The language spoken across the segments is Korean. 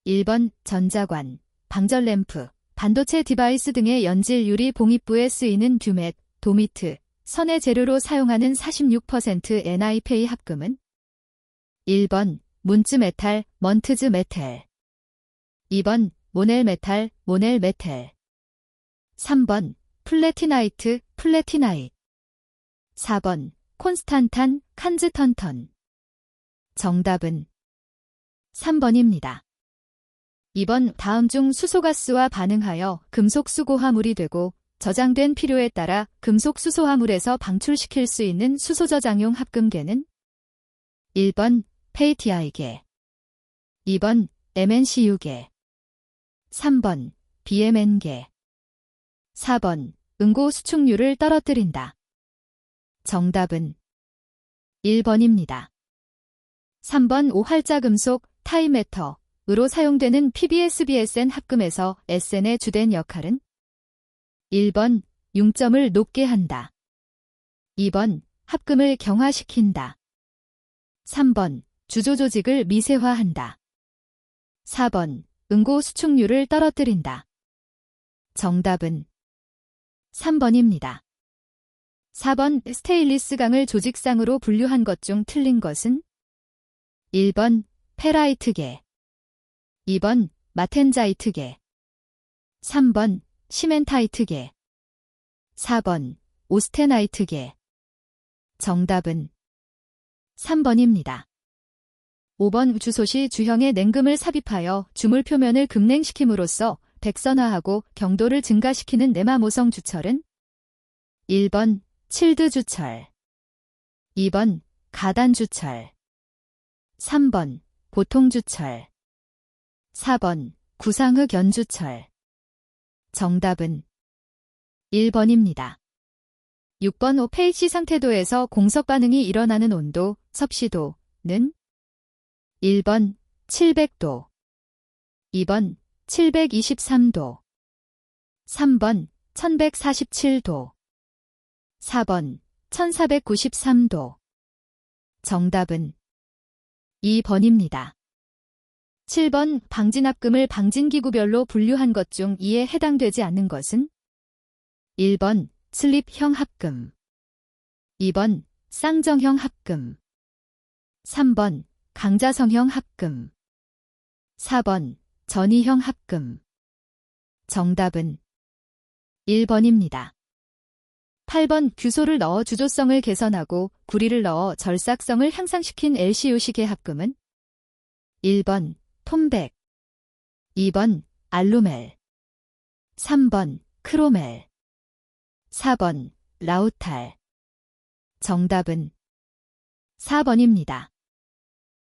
1번 전자관, 방전램프, 반도체 디바이스 등의 연질 유리 봉입부에 쓰이는 듀맷, 도미트, 선의 재료로 사용하는 46% NiPay 합금은 1번 문츠 메탈, 먼트즈 메탈 2번 모넬 메탈, 모넬 메탈 3번 플래티나이트, 플래티나이트 4번 콘스탄탄, 칸즈턴턴 정답은 3번입니다. 2번 다음 중 수소가스와 반응하여 금속 수고화물이 되고 저장된 필요에 따라 금속 수소화물에서 방출시킬 수 있는 수소저장용 합금계는 1번 페이티아이계 2번 MNCU계 3번 BMN계 4번 응고 수축률을 떨어뜨린다. 정답은 1번입니다. 3번 5활자 금속 타이메터으로 사용되는 PBSBSN 합금에서 SN의 주된 역할은 1번 융점을 높게 한다. 2번 합금을 경화시킨다. 3번 주조 조직을 미세화한다. 4번 응고 수축률을 떨어뜨린다. 정답은 3번입니다. 4번 스테인리스 강을 조직상으로 분류한 것 중 틀린 것은 1번 페라이트계 2번 마텐자이트계 3번 시멘타이트계 4번 오스테나이트계 정답은 3번입니다. 5번 주소시 주형의 냉금을 삽입하여 주물 표면을 급냉시킴으로써 백선화하고 경도를 증가시키는 내마모성 주철은 1번 칠드 주철 2번 가단 주철 3번 보통 주철 4번 구상흑 연주철 정답은 1번입니다. 6번 pH 상태도에서 공석 반응이 일어나는 온도, 섭씨도는 1번 700도 2번 723도 3번 1147도 4번 1493도 정답은 2번입니다. 7번 방진합금을 방진기구별로 분류한 것 중 이에 해당되지 않는 것은 1번 슬립형 합금 2번 쌍정형 합금 3번 강자성형 합금 4번 전이형 합금 정답은 1번입니다. 8번 규소를 넣어 주조성을 개선하고 구리를 넣어 절삭성을 향상시킨 LCU식의 합금은 1번 톰백 2번 알루멜 3번 크로멜 4번 라우탈 정답은 4번입니다.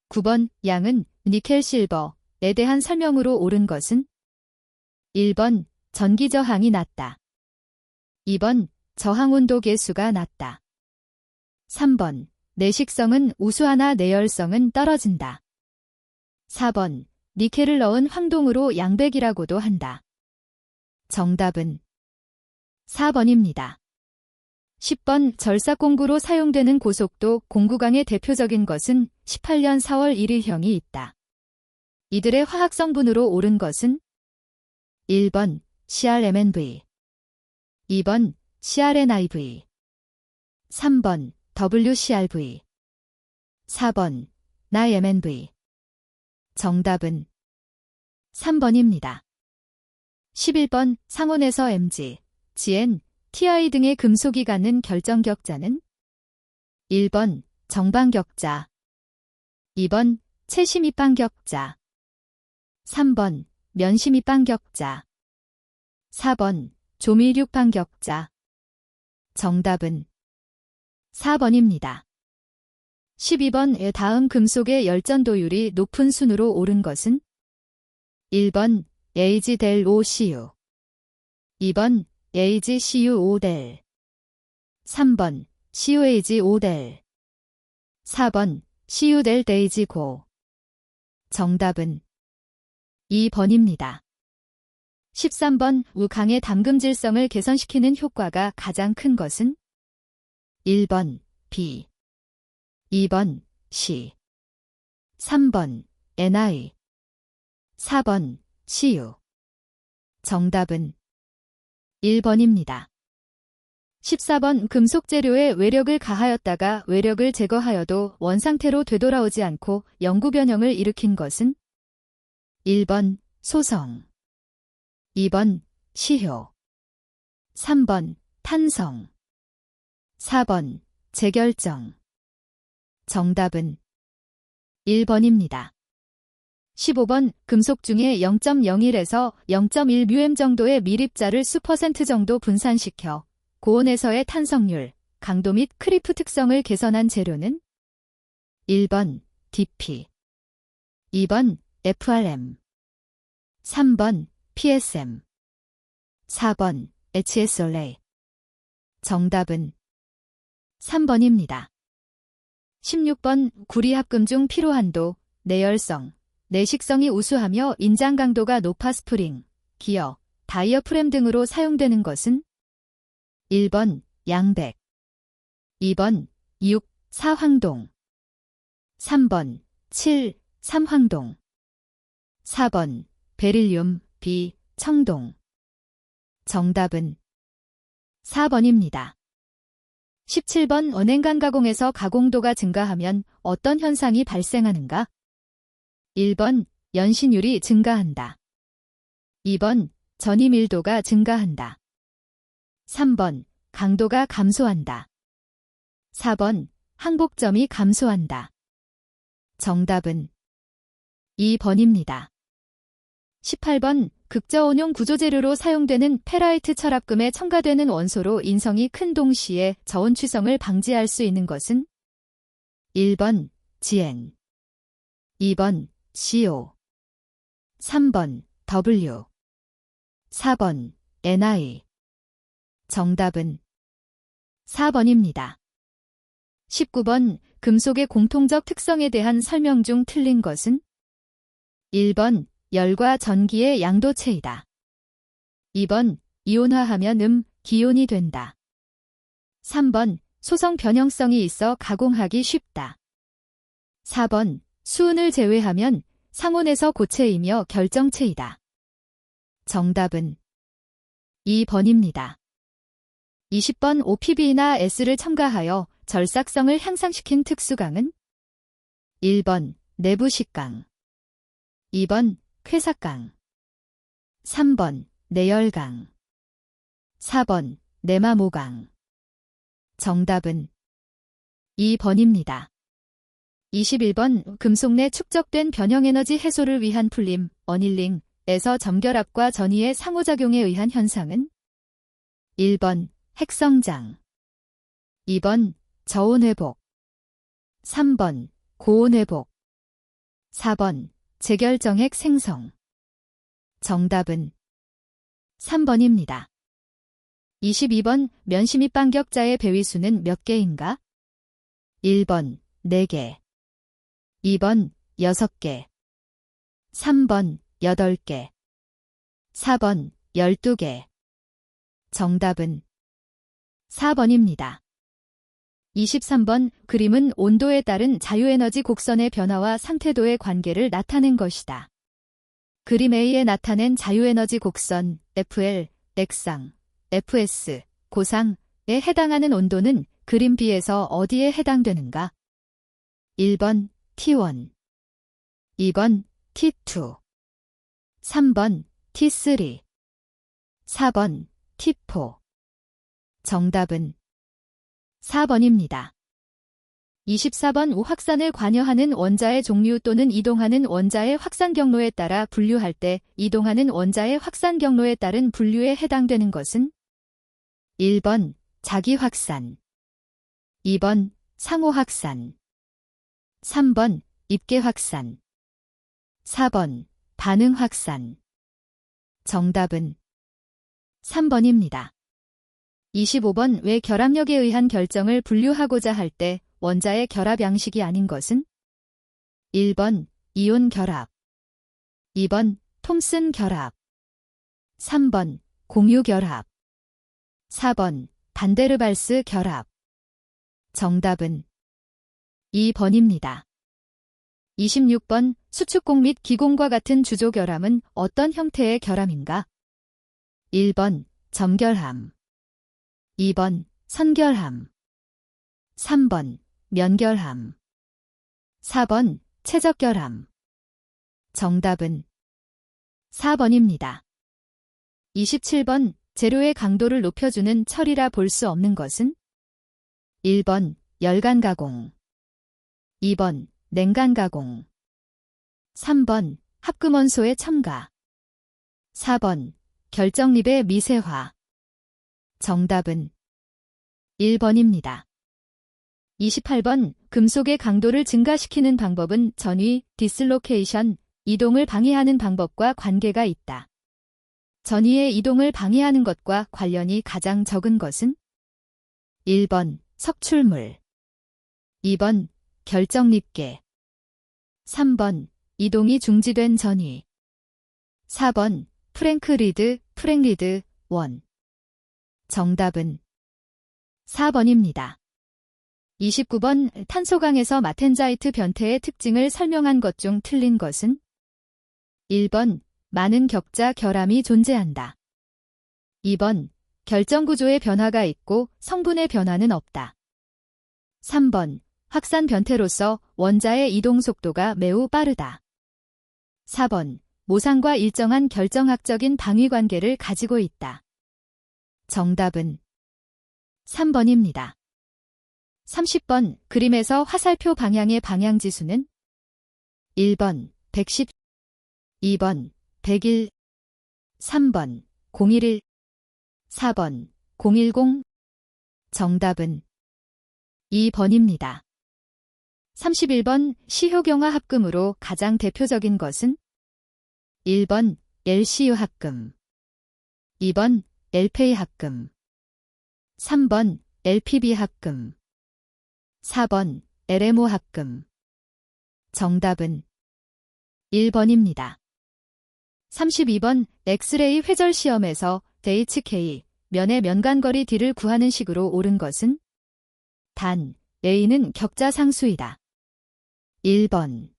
9번 양은 니켈 실버에 대한 설명으로 옳은 것은 1번 전기 저항이 낮다. 2번 저항온도 계수가 낮다. 3번 내식성은 우수하나 내열성은 떨어진다. 4번 니켈을 넣은 황동으로 양백이라고도 한다. 정답은 4번입니다. 10번 절삭공구로 사용되는 고속도 공구강의 대표적인 것은 18년 4월 1일형이 있다. 이들의 화학성분으로 옳은 것은 1번 CrMnV 2번 CrNiV 3번 WCrV 4번 NiMnV 정답은 3번입니다. 11번 상온에서 Mg, Gn, Ti 등의 금속이 갖는 결정격자는 1번 정방격자 2번 채심입방격자 3번 면심입방격자 4번 조밀육방격자 정답은 4번입니다. 12번 다음 금속의 열전도율이 높은 순으로 옳은 것은 1번 AgΔOCu 2번 AgCuOΔ 3번 CuAgOΔ 4번 CuΔDAgGo 정답은 2번입니다. 13번 우강의 담금질성을 개선시키는 효과가 가장 큰 것은 1번 B 2번 C 3번 Ni 4번 CU. 정답은 1번입니다. 14번 금속 재료에 외력을 가하였다가 외력을 제거하여도 원상태로 되돌아오지 않고 영구 변형을 일으킨 것은 1번 소성, 2번 시효, 3번 탄성, 4번 재결정. 정답은 1번입니다. 15번 금속 중에 0.01에서 0.1μm 정도의 밀입자를 수퍼센트 정도 분산시켜 고온에서의 탄성률, 강도 및 크리프 특성을 개선한 재료는 1번 DP, 2번 FRM, 3번 PSM, 4번 HSLA. 정답은 3번입니다. 16번 구리합금 중 피로한도, 내열성, 내식성이 우수하며 인장 강도가 높아 스프링, 기어, 다이어프램 등으로 사용되는 것은 1번 양백, 2번 6, 4황동, 3번 7, 3황동, 4번 베릴륨, B, 청동. 정답은 4번입니다. 17번 언행간 가공에서 가공도가 증가하면 어떤 현상이 발생하는가? 1번 연신율이 증가한다. 2번 전이 밀도가 증가한다. 3번 강도가 감소한다. 4번 항복점이 감소한다. 정답은 2번입니다. 18번 극저온용 구조재료로 사용되는 페라이트 철합금에 첨가되는 원소로 인성이 큰 동시에 저온 취성을 방지할 수 있는 것은 1번 GN, 2번 CO, 3번 W, 4번 NI. 정답은 4번입니다. 19번 금속의 공통적 특성에 대한 설명 중 틀린 것은 1번 열과 전기의 양도체이다. 2번 이온화하면 기온이 된다. 3번 소성 변형성이 있어 가공하기 쉽다. 4번 수은을 제외하면 상온에서 고체이며 결정체이다. 정답은 2번입니다. 20번 OPB나 S를 첨가하여 절삭성을 향상시킨 특수강은 1번 내부식강, 2번 쾌삭강, 3번 내열강, 4번 내마모강. 정답은 2번입니다. 21번 금속 내 축적된 변형에너지 해소를 위한 풀림, 어닐링에서 점결합과 전이의 상호작용에 의한 현상은 1번 핵성장, 2번 저온회복, 3번 고온회복, 4번 재결정액 생성. 정답은 3번입니다. 22번 면시 및 반격자의 배위수는 몇 개인가? 1번 4개, 2번 6개, 3번 8개, 4번 12개. 정답은 4번입니다. 23번 그림은 온도에 따른 자유에너지 곡선의 변화와 상태도의 관계를 나타낸 것이다. 그림 A에 나타낸 자유에너지 곡선 FL, 액상, FS, 고상에 해당하는 온도는 그림 B에서 어디에 해당되는가? 1번 T1, 2번 T2, 3번 T3, 4번 T4. 정답은 4번입니다. 24번 확산을 관여하는 원자의 종류 또는 이동하는 원자의 확산 경로에 따라 분류할 때 이동하는 원자의 확산 경로에 따른 분류에 해당되는 것은 1번 자기 확산, 2번 상호 확산, 3번 입계 확산, 4번 반응 확산. 정답은 3번입니다. 25번 왜 결합력에 의한 결정을 분류하고자 할 때 원자의 결합 양식이 아닌 것은 1번 이온 결합, 2번 톰슨 결합, 3번 공유 결합, 4번 반데르발스 결합. 정답은 2번입니다. 26번 수축공 및 기공과 같은 주조 결함은 어떤 형태의 결함인가? 1번 점결함, 2번 선결함, 3번 면결함, 4번 최적결함. 정답은 4번입니다. 27번 재료의 강도를 높여주는 철이라 볼 수 없는 것은? 1번 열간 가공, 2번 냉간 가공, 3번 합금원소의 첨가, 4번 결정립의 미세화. 정답은 1번입니다. 28번 금속의 강도를 증가시키는 방법은 전위, 디슬로케이션, 이동을 방해하는 방법과 관계가 있다. 전위의 이동을 방해하는 것과 관련이 가장 적은 것은? 1번 석출물, 2번 결정립계, 3번 이동이 중지된 전위, 4번 프랭크리드 원. 정답은 4번입니다. 29번 탄소강에서 마텐자이트 변태의 특징을 설명한 것 중 틀린 것은? 1번 많은 격자 결함이 존재한다. 2번 결정구조의 변화가 있고 성분의 변화는 없다. 3번 확산 변태로서 원자의 이동 속도가 매우 빠르다. 4번 모상과 일정한 결정학적인 방위 관계를 가지고 있다. 정답은 3번입니다. 30번 그림에서 화살표 방향의 방향지수는? 1번 110, 2번 101, 3번 011, 4번 010. 정답은 2번입니다. 31번 시효경화 합금으로 가장 대표적인 것은? 1번 LCU 합금, 2번 LPA 합금, 3번 LPB 합금, 4번 LMO 합금. 정답은 1번입니다. 32번 엑스레이 회절 시험에서 DHK, 면의 면간거리 D를 구하는 식으로 옳은 것은? 단, A는 격자 상수이다. 1번,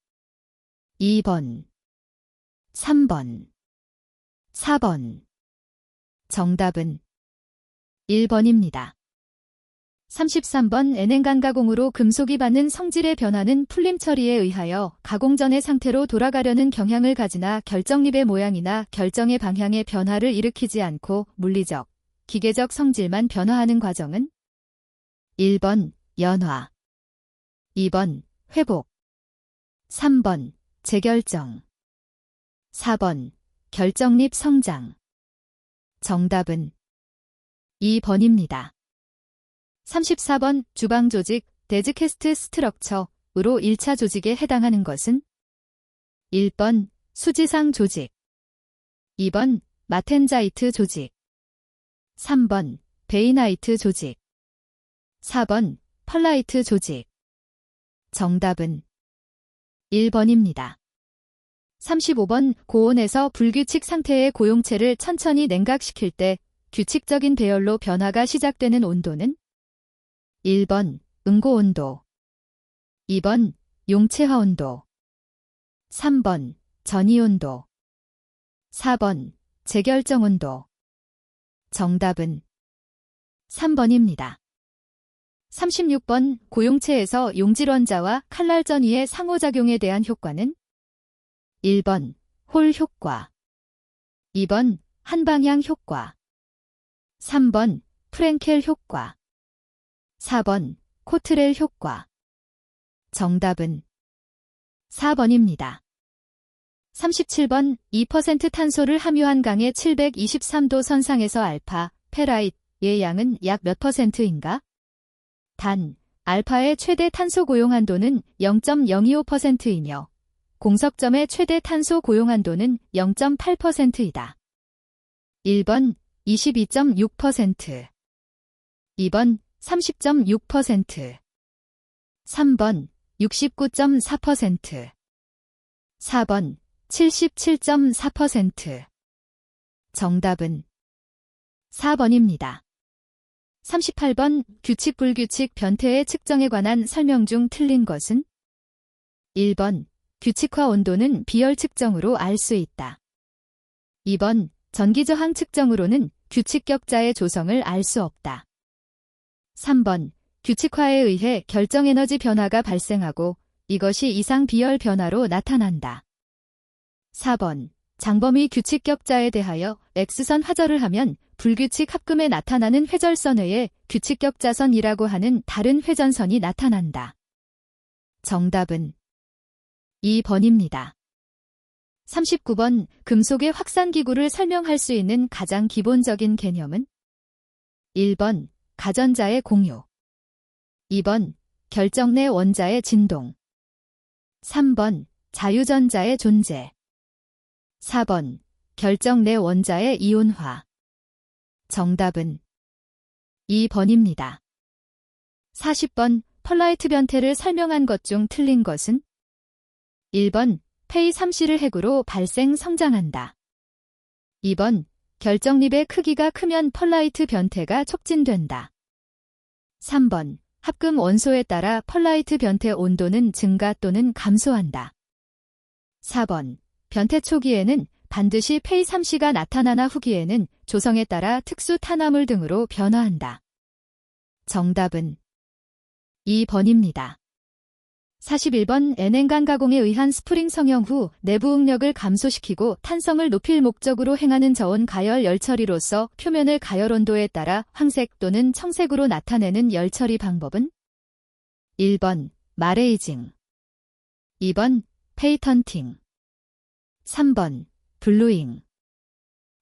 2번, 3번, 4번. 정답은 1번입니다. 33번 N행간 가공으로 금속이 받는 성질의 변화는 풀림 처리에 의하여 가공 전의 상태로 돌아가려는 경향을 가지나 결정립의 모양이나 결정의 방향의 변화를 일으키지 않고 물리적, 기계적 성질만 변화하는 과정은? 1번 연화, 2번 회복, 3번 재결정, 4번 결정립 성장. 정답은 2번입니다. 34번 주방조직, 데즈캐스트 스트럭처, 으로 1차 조직에 해당하는 것은? 1번 수지상 조직, 2번 마텐자이트 조직, 3번 베이나이트 조직, 4번 펄라이트 조직. 정답은 1번입니다. 35번 고온에서 불규칙 상태의 고용체를 천천히 냉각시킬 때 규칙적인 배열로 변화가 시작되는 온도는? 1번 응고온도, 2번 용체화온도, 3번 전이온도, 4번 재결정온도. 정답은 3번입니다. 36번 고용체에서 용질원자와 칼날 전위의 상호작용에 대한 효과는? 1번 홀 효과, 2번 한방향 효과, 3번 프랭켈 효과, 4번 코트렐 효과. 정답은 4번입니다. 37번 2% 탄소를 함유한 강의 723도 선상에서 알파, 페라이트의 양은 약 몇 %인가? 단, 알파의 최대 탄소 고용 한도는 0.025%이며 공석점의 최대 탄소 고용 한도는 0.8%이다. 1번 22.6%, 2번 30.6%, 3번 69.4%, 4번 77.4%. 정답은 4번입니다. 38번 규칙 불규칙 변태의 측정에 관한 설명 중 틀린 것은? 1번 규칙화 온도는 비열 측정으로 알 수 있다. 2번, 전기 저항 측정으로는 규칙 격자의 조성을 알 수 없다. 3번, 규칙화에 의해 결정 에너지 변화가 발생하고 이것이 이상 비열 변화로 나타난다. 4번, 장범위 규칙 격자에 대하여 X선 화절을 하면 불규칙 합금에 나타나는 회절선 외에 규칙 격자선이라고 하는 다른 회전선이 나타난다. 정답은 2번입니다. 39번, 금속의 확산기구를 설명할 수 있는 가장 기본적인 개념은? 1번, 가전자의 공유. 2번, 결정 내 원자의 진동. 3번, 자유전자의 존재. 4번, 결정 내 원자의 이온화. 정답은 2번입니다. 40번, 펄라이트 변태를 설명한 것 중 틀린 것은? 1번, 폐의 3C를 핵으로 발생 성장한다. 2번, 결정립의 크기가 크면 펄라이트 변태가 촉진된다. 3번, 합금 원소에 따라 펄라이트 변태 온도는 증가 또는 감소한다. 4번, 변태 초기에는 반드시 폐의 3C가 나타나나 후기에는 조성에 따라 특수 탄화물 등으로 변화한다. 정답은 2번입니다. 41번, N행간 가공에 의한 스프링 성형 후 내부 응력을 감소시키고 탄성을 높일 목적으로 행하는 저온 가열 열처리로서 표면을 가열 온도에 따라 황색 또는 청색으로 나타내는 열처리 방법은? 1번, 마레이징. 2번, 페이턴팅. 3번, 블루잉.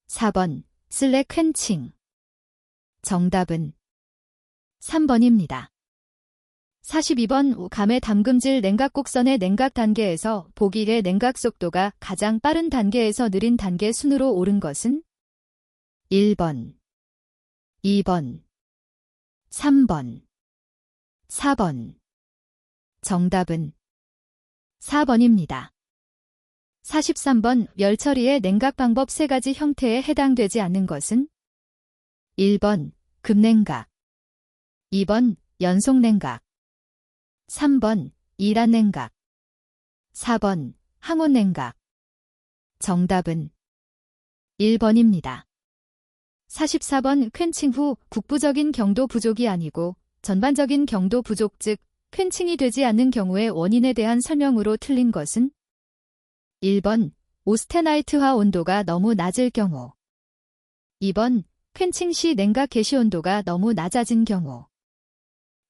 4번, 슬랙 퀸칭. 정답은 3번입니다. 42번, 감의 담금질 냉각 곡선의 냉각 단계에서 보기의 냉각 속도가 가장 빠른 단계에서 느린 단계 순으로 오른 것은? 1번, 2번, 3번, 4번. 정답은 4번입니다. 43번, 열처리의 냉각 방법 3가지 형태에 해당되지 않는 것은? 1번, 급냉각. 2번, 연속냉각. 3번, 이란냉각. 4번, 항온냉각. 정답은 1번입니다. 44번, 퀸칭 후 국부적인 경도 부족이 아니고 전반적인 경도 부족 즉 퀸칭이 되지 않는 경우의 원인에 대한 설명으로 틀린 것은? 1번, 오스테나이트화 온도가 너무 낮을 경우. 2번, 퀸칭 시 냉각 개시 온도가 너무 낮아진 경우.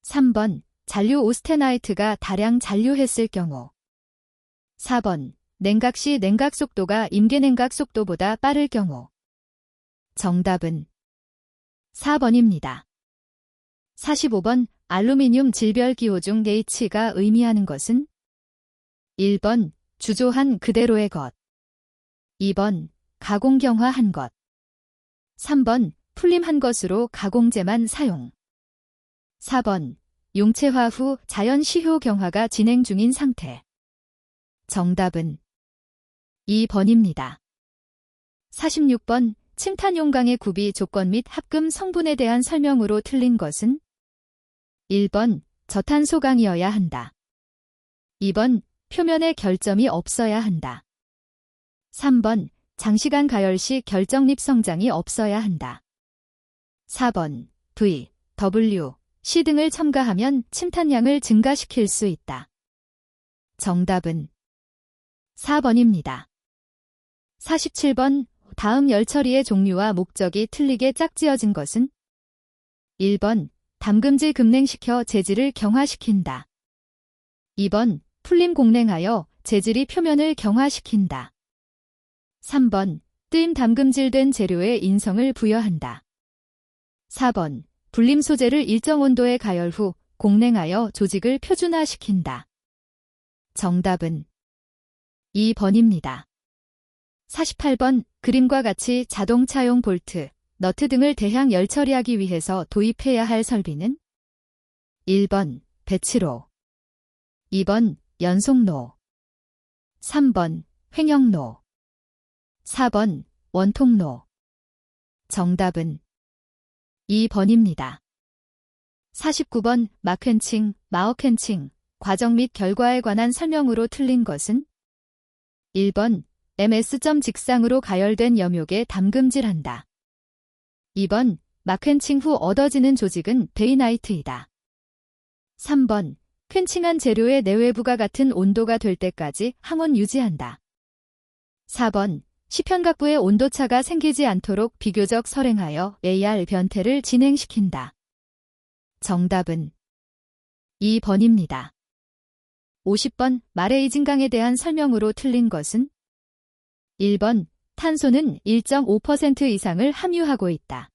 3번, 잔류 오스테나이트가 다량 잔류했을 경우. 4번, 냉각 시 냉각 속도가 임계 냉각 속도보다 빠를 경우. 정답은 4번입니다. 45번, 알루미늄 질별 기호 중 H가 의미하는 것은? 1번, 주조한 그대로의 것. 2번, 가공경화한 것. 3번, 풀림한 것으로 가공제만 사용. 4번, 용체화 후 자연 시효 경화가 진행 중인 상태. 정답은 2번입니다. 46번, 침탄용광의 구비 조건 및 합금 성분에 대한 설명으로 틀린 것은? 1번, 저탄소강이어야 한다. 2번, 표면에 결점이 없어야 한다. 3번, 장시간 가열 시 결정립 성장이 없어야 한다. 4번, V, W, C 등을 첨가하면 침탄량을 증가시킬 수 있다. 정답은 4번입니다. 47번, 다음 열처리의 종류와 목적이 틀리게 짝지어진 것은? 1번, 담금질 급냉시켜 재질을 경화시킨다. 2번, 풀림 공냉하여 재질이 표면을 경화시킨다. 3번, 뜨임 담금질된 재료에 인성을 부여한다. 4번, 불림 소재를 일정 온도에 가열 후 공냉하여 조직을 표준화시킨다. 정답은 2번입니다. 48번, 그림과 같이 자동차용 볼트, 너트 등을 대량 열처리하기 위해서 도입해야 할 설비는? 1번, 배치로. 2번, 연속로. 3번, 횡형로. 4번, 원통로. 정답은 2번입니다. 49번, 마퀸칭, 마어퀸칭, 과정 및 결과에 관한 설명으로 틀린 것은? 1번 MS 점 직상으로 가열된 염욕에 담금질한다. 2번 막퀸칭 후 얻어지는 조직은 베이나이트이다. 3번 퀸칭한 재료의 내외부가 같은 온도가 될 때까지 항온 유지한다. 4번 시편각부의 온도차가 생기지 않도록 비교적 설행하여 AR 변태를 진행시킨다. 정답은 2번입니다. 50번 말의 이진강에 대한 설명으로 틀린 것은 1번 탄소는 1.5% 이상을 함유하고 있다.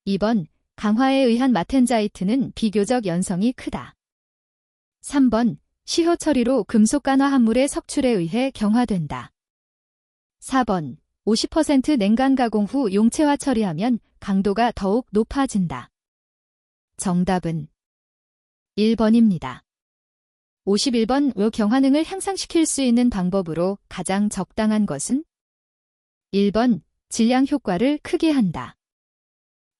2번 강화에 의한 마텐자이트는 비교적 연성이 크다. 3번 시효 처리로 금속 간화 합물의 석출에 의해 경화된다. 4번 50% 냉간 가공 후 용체화 처리하면 강도가 더욱 높아진다. 정답은 1번입니다. 51번 경화능을 향상시킬 수 있는 방법으로 가장 적당한 것은 1번 질량 효과를 크게 한다.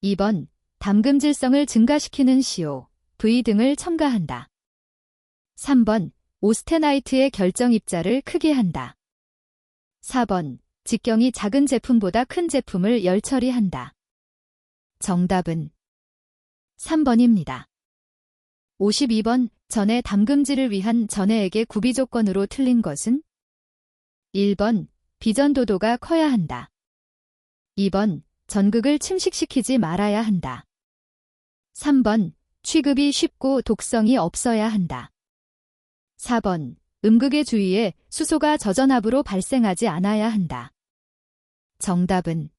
2번 담금질성을 증가시키는 CO, V 등을 첨가한다. 3번 오스테나이트의 결정 입자를 크게 한다. 4번 직경이 작은 제품보다 큰 제품을 열 처리한다. 정답은 3번입니다. 52번 전해 담금질을 위한 전해액의 구비 조건으로 틀린 것은 1번 비전도도가 커야 한다. 2번 전극을 침식시키지 말아야 한다. 3번 취급이 쉽고 독성이 없어야 한다. 4번 음극의 주위에 수소가 저전압으로 발생하지 않아야 한다. 정답은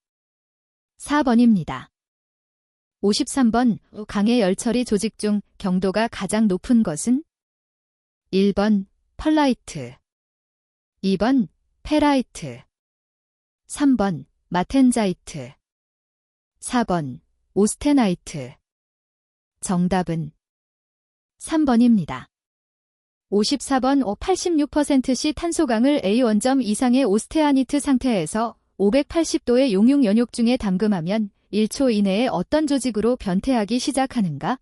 4번입니다. 53번 강의 열처리 조직 중 경도가 가장 높은 것은 1번 펄라이트, 2번 페라이트, 3번 마텐자이트, 4번 오스테나이트. 정답은 3번입니다. 54번 86%시 탄소강을 A1점 이상의 오스테아니트 상태에서 580도의 용융 연욕 중에 담금하면 1초 이내에 어떤 조직으로 변태하기 시작하는가?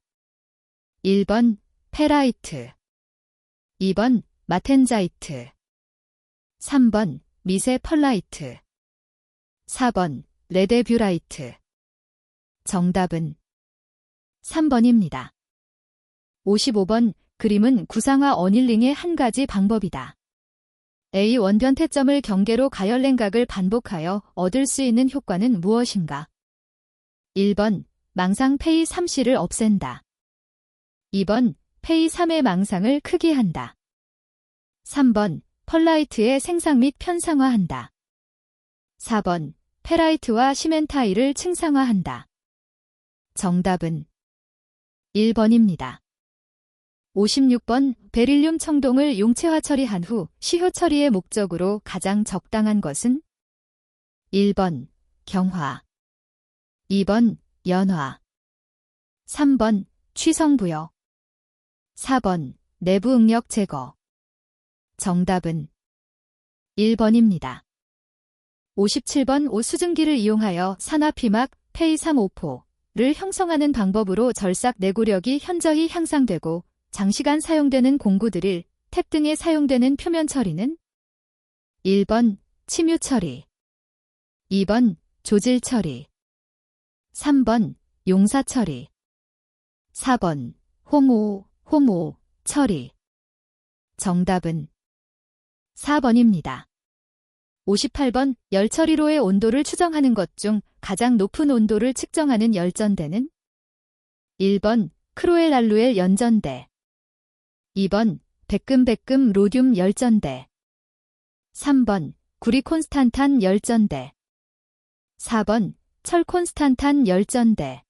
1번 페라이트, 2번 마텐자이트, 3번 미세 펄라이트, 4번 레데뷰라이트. 정답은 3번입니다. 55번 그림은 구상화 어닐링의 한 가지 방법이다. A1 변태점을 경계로 가열냉각을 반복하여 얻을 수 있는 효과는 무엇인가? 1번 망상 페이 3C를 없앤다. 2번 페이 3의 망상을 크게 한다. 3번 펄라이트의 생상 및 편상화한다. 4번 페라이트와 시멘타일을 층상화한다. 정답은 1번입니다. 56번 베릴륨 청동을 용체화 처리한 후 시효 처리의 목적으로 가장 적당한 것은 1번 경화, 2번 연화, 3번 취성부여, 4번 내부 응력 제거. 정답은 1번입니다. 57번 수증기를 이용하여 산화피막 페이3O4를 형성하는 방법으로 절삭 내구력이 현저히 향상되고 장시간 사용되는 공구 드릴, 탭 등에 사용되는 표면 처리는 1번 침유 처리, 2번 조질 처리, 3번 용사 처리, 4번 홈오 처리. 정답은 4번입니다. 58번 열 처리로의 온도를 추정하는 것 중 가장 높은 온도를 측정하는 열전대는 1번 크로엘알루엘 연전대, 2번 백금 로듐 열전대, 3번 구리콘스탄탄 열전대, 4번 철콘스탄탄 열전대.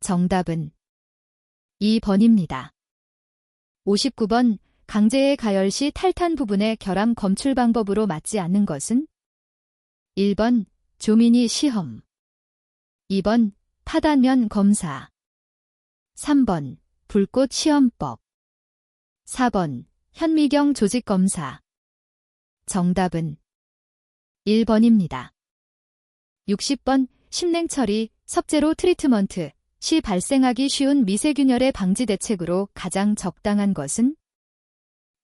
정답은 2번입니다. 59번 강제의 가열 시 탈탄 부분의 결함 검출 방법으로 맞지 않는 것은 1번 조미니 시험, 2번 파단면 검사, 3번 불꽃 시험법, 4번 현미경 조직 검사. 정답은 1번입니다. 60번 심냉 처리, 섭제로 트리트먼트 시 발생하기 쉬운 미세균열의 방지 대책으로 가장 적당한 것은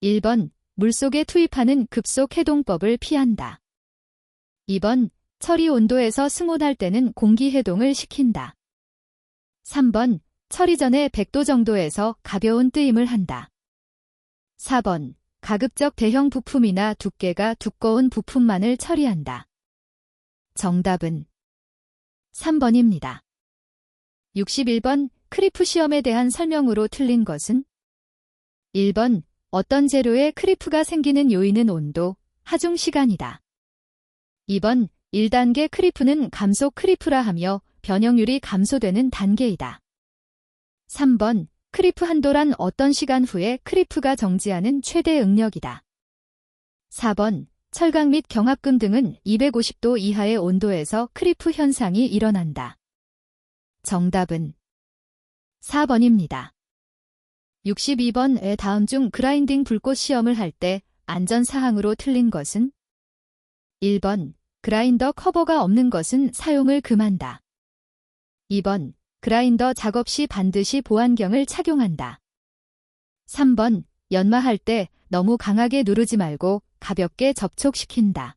1번 물속에 투입하는 급속 해동법을 피한다. 2번, 처리 온도에서 승온할 때는 공기 해동을 시킨다. 3번, 처리 전에 100도 정도에서 가벼운 뜨임을 한다. 4번, 가급적 대형 부품이나 두께가 두꺼운 부품만을 처리한다. 정답은 3번입니다. 61번, 크리프 시험에 대한 설명으로 틀린 것은? 1번, 어떤 재료에 크리프가 생기는 요인은 온도, 하중 시간이다. 2번, 1단계 크리프는 감속 크리프라 하며 변형률이 감소되는 단계이다. 3번, 크리프 한도란 어떤 시간 후에 크리프가 정지하는 최대 응력이다. 4번, 철강 및 경합금 등은 250도 이하의 온도에서 크리프 현상이 일어난다. 정답은 4번입니다. 62번의 다음 중 그라인딩 불꽃 시험을 할 때 안전사항으로 틀린 것은? 1번, 그라인더 커버가 없는 것은 사용을 금한다. 2번, 그라인더 작업 시 반드시 보안경을 착용한다. 3번, 연마할 때 너무 강하게 누르지 말고 가볍게 접촉시킨다.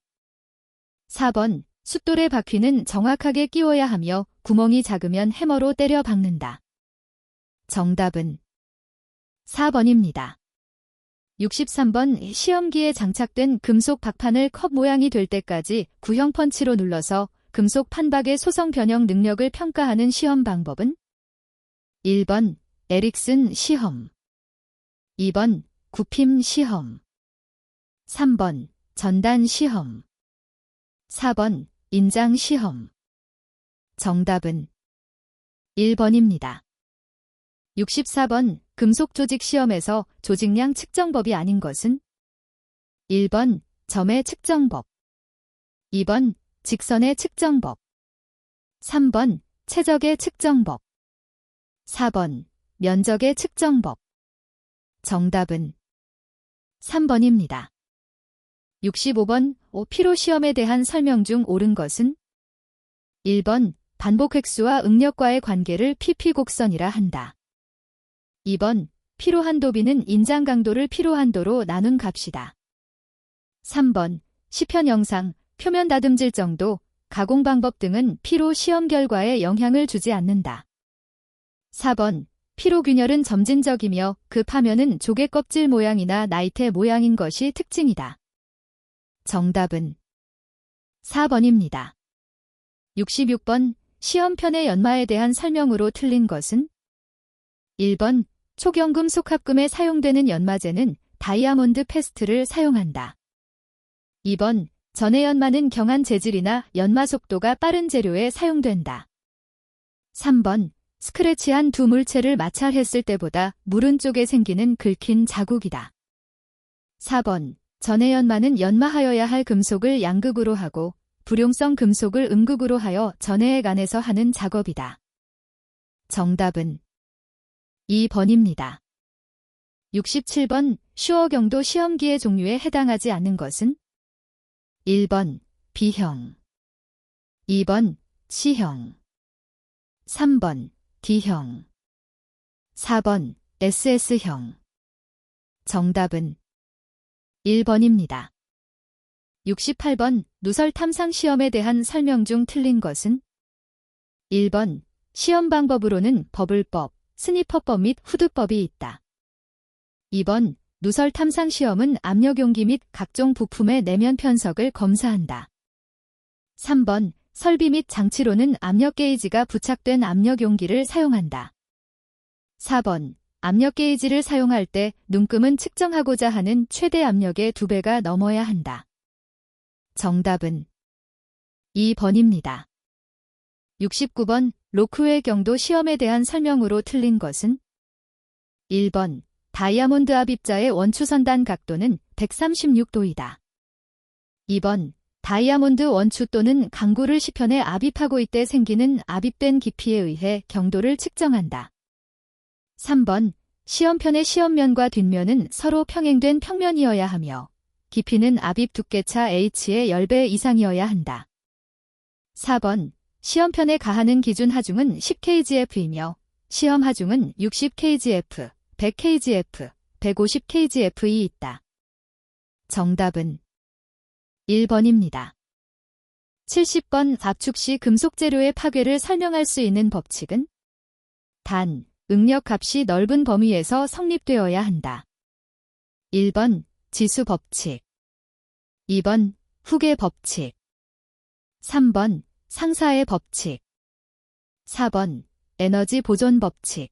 4번, 숫돌의 바퀴는 정확하게 끼워야 하며 구멍이 작으면 해머로 때려 박는다. 정답은 4번입니다. 63번, 시험기에 장착된 금속 박판을 컵 모양이 될 때까지 구형 펀치로 눌러서 금속 판박의 소성 변형 능력을 평가하는 시험 방법은? 1번, 에릭슨 시험. 2번, 굽힘 시험. 3번, 전단 시험. 4번, 인장 시험. 정답은 1번입니다. 64번, 금속 조직 시험에서 조직량 측정법이 아닌 것은? 1번, 점의 측정법. 2번, 직선의 측정법. 3번, 최적의 측정법. 4번, 면적의 측정법. 정답은 3번입니다. 65번, 피로 시험에 대한 설명 중 옳은 것은? 1번, 반복 획수와 응력과의 관계를 PP 곡선이라 한다. 2번, 피로 한도비는 인장 강도를 피로 한도로 나눈 값이다. 3번, 시편 영상, 표면 다듬질 정도, 가공 방법 등은 피로 시험 결과에 영향을 주지 않는다. 4번, 피로 균열은 점진적이며 그 파면은 조개 껍질 모양이나 나이테 모양인 것이 특징이다. 정답은 4번입니다. 66번, 시험편의 연마에 대한 설명으로 틀린 것은? 1번, 초경금 속합금에 사용되는 연마제는 다이아몬드 패스트를 사용한다. 2번, 전해 연마는 경한 재질이나 연마 속도가 빠른 재료에 사용된다. 3번, 스크래치한 두 물체를 마찰했을 때보다 물은 쪽에 생기는 긁힌 자국이다. 4번, 전해 연마는 연마하여야 할 금속을 양극으로 하고 불용성 금속을 음극으로 하여 전해액 안에서 하는 작업이다. 정답은 2번입니다. 67번, 슈어 경도 시험기의 종류에 해당하지 않는 것은? 1번, B형. 2번, C형. 3번, D형. 4번, SS형. 정답은 1번입니다. 68번, 누설 탐상 시험에 대한 설명 중 틀린 것은? 1번, 시험 방법으로는 버블법, 스니퍼법 및 후드법이 있다. 2번, 누설 탐상 시험은 압력 용기 및 각종 부품의 내면 편석을 검사한다. 3번, 설비 및 장치로는 압력 게이지가 부착된 압력 용기를 사용한다. 4번, 압력 게이지를 사용할 때 눈금은 측정하고자 하는 최대 압력의 2배가 넘어야 한다. 정답은 2번입니다. 69번, 로크웰 경도 시험에 대한 설명으로 틀린 것은? 1번, 다이아몬드 압입자의 원추선단 각도는 136도이다. 2번, 다이아몬드 원추 또는 강구를 시편에 압입하고 있을 때 생기는 압입된 깊이에 의해 경도를 측정한다. 3번, 시험편의 시험면과 뒷면은 서로 평행된 평면이어야 하며 깊이는 압입 두께차 H의 10배 이상이어야 한다. 4번, 시험편에 가하는 기준 하중은 10kgf이며 시험 하중은 60kgf, 100kgf, 150kgf이 있다. 정답은 1번입니다. 70번 압축시 금속 재료의 파괴를 설명할 수 있는 법칙은? 단, 응력값이 넓은 범위에서 성립되어야 한다. 1번 지수 법칙, 2번 후계 법칙, 3번 상사의 법칙, 4번 에너지 보존 법칙.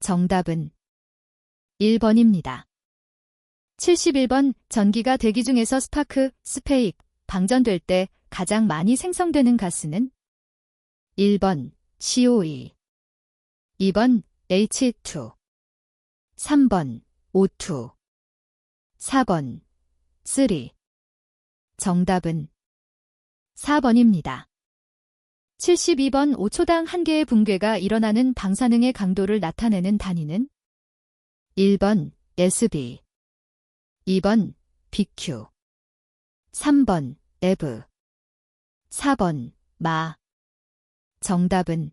정답은 1번입니다. 71번 전기가 대기 중에서 스파크, 스페익, 방전될 때 가장 많이 생성되는 가스는? 1번 CO2, 2번 H2, 3번 O2, 4번 3. 정답은 4번입니다. 72번 5초당 1개의 붕괴가 일어나는 방사능의 강도를 나타내는 단위는? 1번 SB, 2번 BQ, 3번 에브, 4번 마. 정답은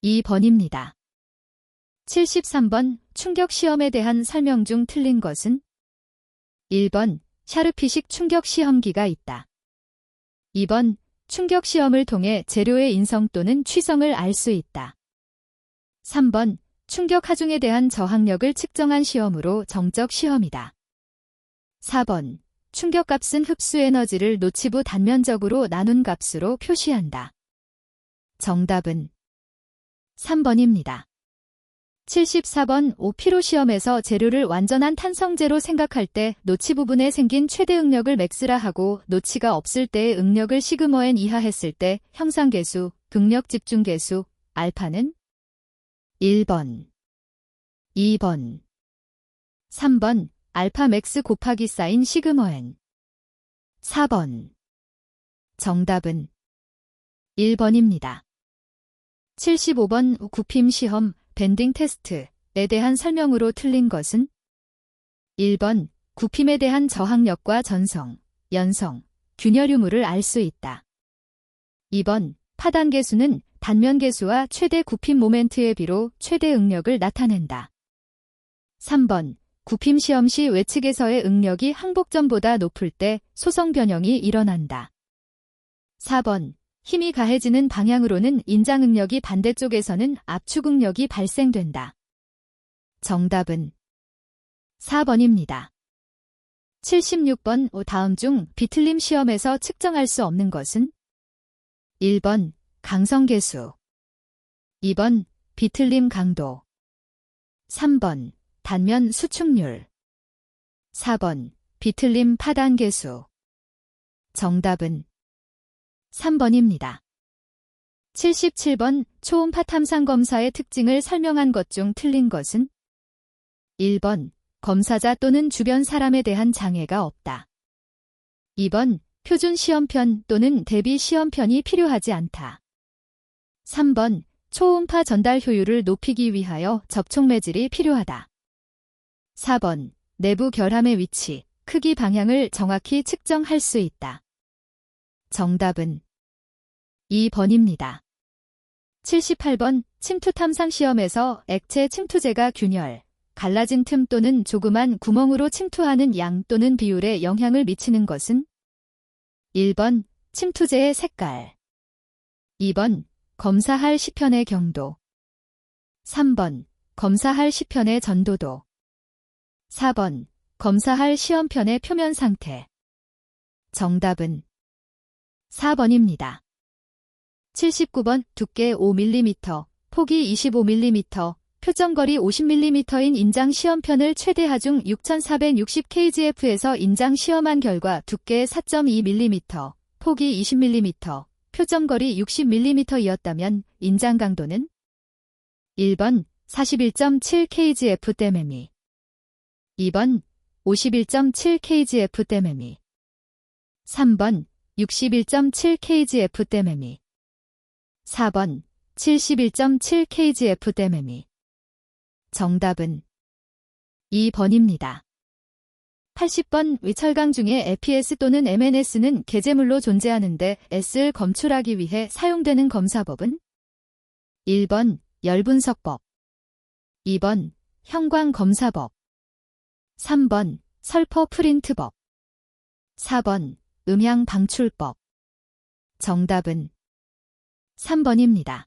2번입니다. 73번 충격 시험에 대한 설명 중 틀린 것은? 1번 샤르피식 충격 시험기가 있다. 2번 충격 시험을 통해 재료의 인성 또는 취성을 알 수 있다. 3번 충격 하중에 대한 저항력을 측정한 시험으로 정적 시험이다. 4번 충격값은 흡수 에너지를 노치부 단면적으로 나눈 값으로 표시한다. 정답은 3번입니다. 74번 5피로 시험에서 재료를 완전한 탄성제로 생각할 때 노치 부분에 생긴 최대 응력을 맥스라 하고 노치가 없을 때의 응력을 시그머엔 이하 했을 때 형상계수, 극력 집중계수, 알파는? 1번, 2번, 3번 알파 맥스 곱하기 사인 시그머엔, 4번. 정답은 1번입니다. 75번 굽힘 시험 밴딩 테스트에 대한 설명으로 틀린 것은? 1번 굽힘에 대한 저항력과 전성, 연성, 균열 유무를 알 수 있다. 2번 파단 계수는 단면 계수와 최대 굽힘 모멘트의 비로 최대 응력을 나타낸다. 3번 굽힘 시험 시 외측에서의 응력이 항복점보다 높을 때 소성 변형이 일어난다. 4번 힘이 가해지는 방향으로는 인장 응력이 반대쪽에서는 압축 응력이 발생된다. 정답은 4번입니다. 76번 다음 중 비틀림 시험에서 측정할 수 없는 것은? 1번 강성계수, 2번 비틀림 강도, 3번 단면 수축률, 4번 비틀림 파단계수. 정답은 3번입니다. 77번 초음파 탐상 검사의 특징을 설명한 것 중 틀린 것은? 1번 검사자 또는 주변 사람에 대한 장애가 없다. 2번 표준 시험편 또는 대비 시험편이 필요하지 않다. 3번 초음파 전달 효율을 높이기 위하여 접촉 매질이 필요하다. 4번 내부 결함의 위치, 크기 방향을 정확히 측정할 수 있다. 정답은 2번입니다. 78번 침투 탐상 시험에서 액체 침투제가 균열, 갈라진 틈 또는 조그만 구멍으로 침투하는 양 또는 비율에 영향을 미치는 것은? 1번 침투제의 색깔, 2번 검사할 시편의 경도, 3번 검사할 시편의 전도도, 4번 검사할 시험편의 표면 상태. 정답은 4번입니다. 79번 두께 5mm, 폭이 25mm, 표정거리 50mm인 인장 시험편을 최대 하중 6460kgf에서 인장 시험한 결과 두께 4.2mm, 폭이 20mm, 표정거리 60mm이었다면 인장 강도는? 1번 41.7kgf/mm, 2번 51.7kgf/mm, 3번 61.7kgf/mm, 4번 71.7kgf/mm. 정답은 2번입니다. 80번 위철강 중에 APS 또는 MNS는 계제물로 존재하는데 S를 검출하기 위해 사용되는 검사법은? 1번 열분석법, 2번 형광검사법, 3번 설포 프린트법. 4번 음향 방출법. 정답은 3번입니다.